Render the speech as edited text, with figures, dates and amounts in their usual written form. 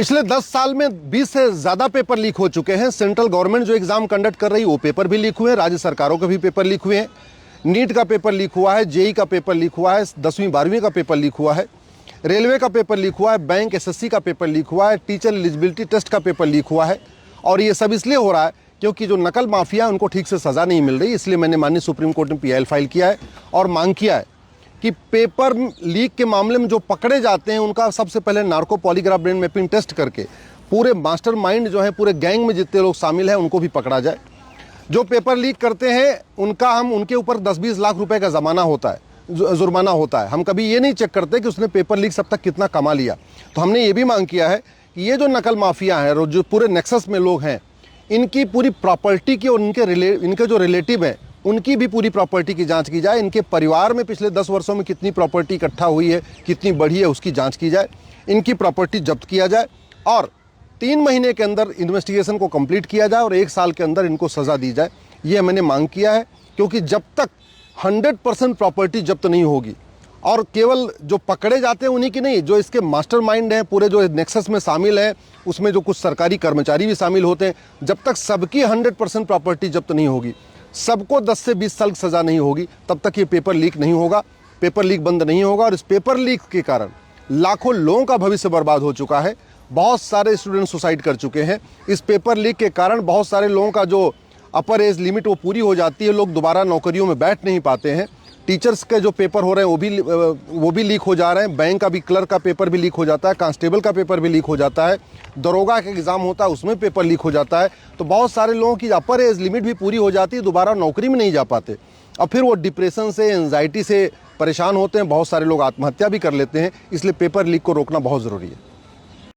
पिछले 10 साल में 20 से ज़्यादा पेपर लीक हो चुके हैं। सेंट्रल गवर्नमेंट जो एग्ज़ाम कंडक्ट कर रही है वो पेपर भी लीक हुए हैं, राज्य सरकारों के भी पेपर लीक हुए हैं। नीट का पेपर लीक हुआ है, जेई का पेपर लीक हुआ है, 10वीं 12वीं का पेपर लीक हुआ है, रेलवे का पेपर लीक हुआ है, बैंक एसएससी का पेपर लीक हुआ है, टीचर एलिजिबिलिटी टेस्ट का पेपर लीक हुआ है। और ये सब इसलिए हो रहा है क्योंकि जो नकल माफिया है उनको ठीक से सज़ा नहीं मिल रही। इसलिए मैंने माननीय सुप्रीम कोर्ट में पीआईएल फाइल किया है और मांग किया है कि पेपर लीक के मामले में जो पकड़े जाते हैं उनका सबसे पहले narco polygraph brain mapping test करके पूरे मास्टरमाइंड जो है, पूरे गैंग में जितने लोग शामिल हैं उनको भी पकड़ा जाए। जो पेपर लीक करते हैं उनके ऊपर 10-20 लाख रुपए का जुर्माना होता है। हम कभी ये नहीं चेक करते कि उसने पेपर लीक सब तक कितना कमा लिया। तो हमने ये भी मांग किया है कि ये जो नकल माफिया है और जो पूरे नेक्सस में लोग हैं, इनकी पूरी प्रॉपर्टी की और इनके जो रिलेटिव हैं उनकी भी पूरी प्रॉपर्टी की जांच की जाए। इनके परिवार में पिछले 10 वर्षों में कितनी प्रॉपर्टी इकट्ठा हुई है, कितनी बढ़ी है, उसकी जांच की जाए। इनकी प्रॉपर्टी जब्त किया जाए और 3 महीने के अंदर इन्वेस्टिगेशन को कंप्लीट किया जाए और 1 साल के अंदर इनको सज़ा दी जाए। ये मैंने मांग किया है क्योंकि जब तक 100% प्रॉपर्टी जब्त नहीं होगी और केवल जो पकड़े जाते हैं उन्हीं की नहीं, जो इसके मास्टरमाइंड हैं, पूरे जो नेक्सस में शामिल हैं, उसमें जो कुछ सरकारी कर्मचारी भी शामिल होते हैं, जब तक सबकी 100% प्रॉपर्टी जब्त नहीं होगी, सबको 10 से 20 साल सज़ा नहीं होगी, तब तक ये पेपर लीक नहीं होगा, पेपर लीक बंद नहीं होगा। और इस पेपर लीक के कारण लाखों लोगों का भविष्य बर्बाद हो चुका है। बहुत सारे स्टूडेंट सुसाइड कर चुके हैं। इस पेपर लीक के कारण बहुत सारे लोगों का जो अपर एज लिमिट वो पूरी हो जाती है, लोग दोबारा नौकरियों में बैठ नहीं पाते हैं। टीचर्स के जो पेपर हो रहे हैं वो भी लीक हो जा रहे हैं। बैंक का भी, क्लर्क का पेपर भी लीक हो जाता है, कांस्टेबल का पेपर भी लीक हो जाता है, दरोगा का एग्ज़ाम होता है उसमें पेपर लीक हो जाता है। तो बहुत सारे लोगों की अपर एज लिमिट भी पूरी हो जाती है, दोबारा नौकरी में नहीं जा पाते और फिर वो डिप्रेशन से, एंजाइटी से परेशान होते हैं। बहुत सारे लोग आत्महत्या भी कर लेते हैं। इसलिए पेपर लीक को रोकना बहुत ज़रूरी है।